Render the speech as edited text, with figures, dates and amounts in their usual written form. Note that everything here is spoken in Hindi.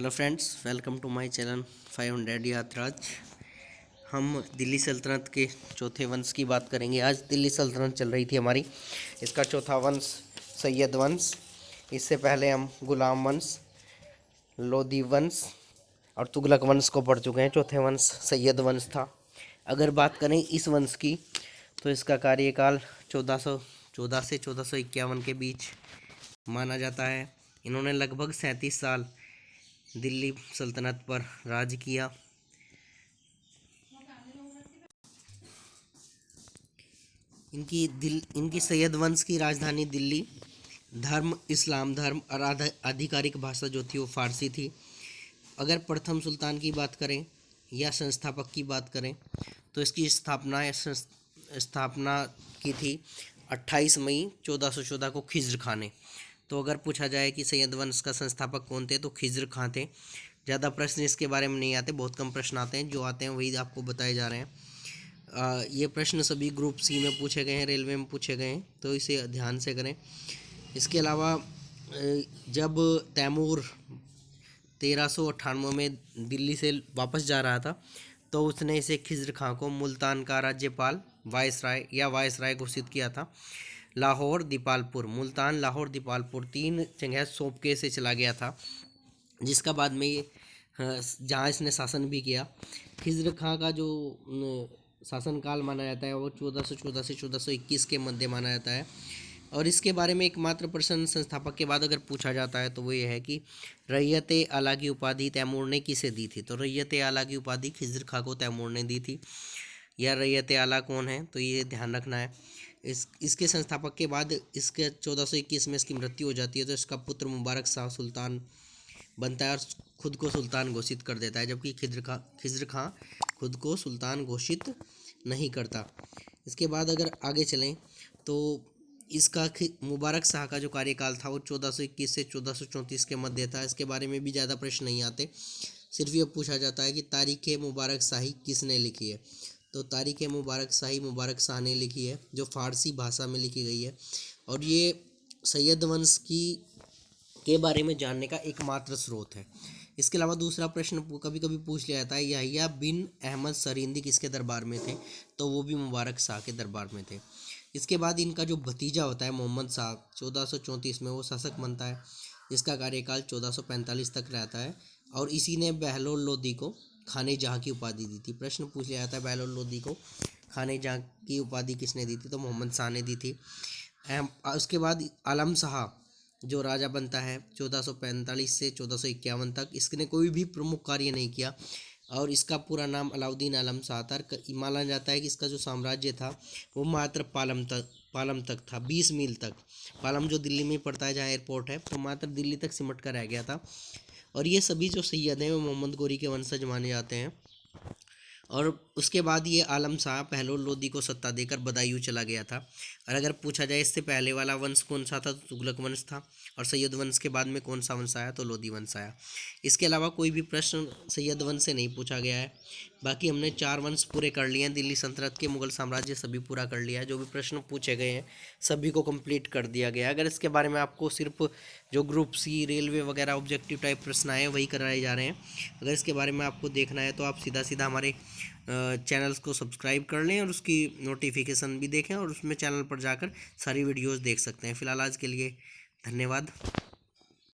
Hello friends, welcome to my channel 500 यात्राज। हम दिल्ली सल्तनत के चौथे वंश की बात करेंगे। आज दिल्ली सल्तनत चल रही थी हमारी। इसका चौथा वंश सैयद वंश। इससे पहले हम गुलाम वंश, लोदी वंश और तुगलक वंश को पढ़ चुके हैं। चौथे वंश सैयद वंश था। अगर बात करें इस वंश की तो इसका कार्यकाल 1414 से 1451 के बीच माना जाता है। इन्होंने लगभग 37 साल दिल्ली सल्तनत पर राज किया। इनकी सैयद वंश की राजधानी दिल्ली। धर्म इस्लाम धर्म और आधिकारिक भाषा जो थी वो फारसी थी। अगर प्रथम सुल्तान की बात करें या संस्थापक की बात करें तो इसकी स्थापना की थी 28 मई 1414 को खिज्र खां ने। तो अगर पूछा जाए कि सैयद वंश का संस्थापक कौन थे तो खिज्र खां थे। ज़्यादा प्रश्न इसके बारे में नहीं आते, बहुत कम प्रश्न आते हैं। जो आते हैं वही आपको बताए जा रहे हैं। ये प्रश्न सभी ग्रुप सी में पूछे गए हैं, रेलवे में पूछे गए हैं, तो इसे ध्यान से करें। इसके अलावा जब तैमूर 1398 में दिल्ली से वापस जा रहा था तो उसने इसे खिज्र खां को मुल्तान का राज्यपाल वायसराय घोषित किया था। लाहौर दीपालपुर, मुल्तान लाहौर दीपालपुर 3 जगह सौंप के से चला गया था, जिसका बाद में जहाँ इसने शासन भी किया। खिज्र खां का जो शासनकाल माना जाता है वो 1414 से 1421 के मध्य माना जाता है। और इसके बारे में एकमात्र प्रश्न संस्थापक के बाद अगर पूछा जाता है तो वो ये है कि रैयत आला की उपाधि तैमूर ने किसे दी थी। तो रैयत आला की उपाधि खिज्र खां को तैमूर ने दी थी। या रैयत आला कौन है तो ये ध्यान रखना है। इसके संस्थापक के बाद इसके 1421 में इसकी मृत्यु हो जाती है तो इसका पुत्र मुबारक शाह सुल्तान बनता है और खुद को सुल्तान घोषित कर देता है, जबकि खिज्र खां खुद को सुल्तान घोषित नहीं करता। इसके बाद अगर आगे चलें तो इसका मुबारक शाह का जो कार्यकाल था वो 1421 से 1434 के मध्य था। इसके बारे में भी ज़्यादा प्रश्न नहीं आते, सिर्फ ये पूछा जाता है कि तारीख़ मुबारक शाही किसने लिखी है। तो तारीख़ मुबारक शाही मुबारक शाह ने लिखी है, जो फ़ारसी भाषा में लिखी गई है। और ये सैयद वंश के बारे में जानने का एकमात्र स्रोत है। इसके अलावा दूसरा प्रश्न कभी कभी पूछ लिया जाता है, याहिया बिन अहमद सरिंदी किसके दरबार में थे। तो वो भी मुबारक शाह के दरबार में थे। इसके बाद इनका जो भतीजा होता है मोहम्मद शाह 1434 में वो शासक बनता है, जिसका कार्यकाल 1445 तक रहता है। और इसी ने बहलोल लोदी को खाने जहाँ की उपाधि दी थी। प्रश्न पूछ लिया जाता है बहलोल लोदी को खाने जहाँ की उपाधि किसने दी थी, तो मोहम्मद शाह ने दी थी। उसके बाद आलम शाह जो राजा बनता है 1445 से 1451 तक, इसने कोई भी प्रमुख कार्य नहीं किया और इसका पूरा नाम अलाउद्दीन आलम शाह था। माना जाता है कि इसका जो साम्राज्य था वो मात्र पालम तक था, 20 मील तक। पालम जो दिल्ली में पड़ता है, जहाँ एयरपोर्ट है, तो मात्र दिल्ली तक सिमट कर रह गया था। और ये सभी जो सैयद हैं वो मोहम्मद गोरी के वंशज माने जाते हैं। और उसके बाद ये आलम शाह बहलोल लोदी को सत्ता देकर बदायूं चला गया था। और अगर पूछा जाए इससे पहले वाला वंश कौन सा था तो तुगलक वंश था। और सैयद वंश के बाद में कौन सा वंश आया तो लोदी वंश आया। इसके अलावा कोई भी प्रश्न सैयद वंश से नहीं पूछा गया है। बाकी हमने 4 वंश पूरे कर लिए हैं। दिल्ली सल्तनत के मुगल साम्राज्य सभी पूरा कर लिया है। जो भी प्रश्न पूछे गए हैं सभी को कंप्लीट कर दिया गया है। अगर इसके बारे में आपको सिर्फ जो ग्रुप सी रेलवे वगैरह ऑब्जेक्टिव टाइप प्रश्न आए हैं वही कराए जा रहे हैं। अगर इसके बारे में आपको देखना है तो आप सीधा सीधा हमारे चैनल्स को सब्सक्राइब कर लें और उसकी नोटिफिकेशन भी देखें और उसमें चैनल पर जाकर सारी वीडियोस देख सकते हैं। फ़िलहाल आज के लिए धन्यवाद।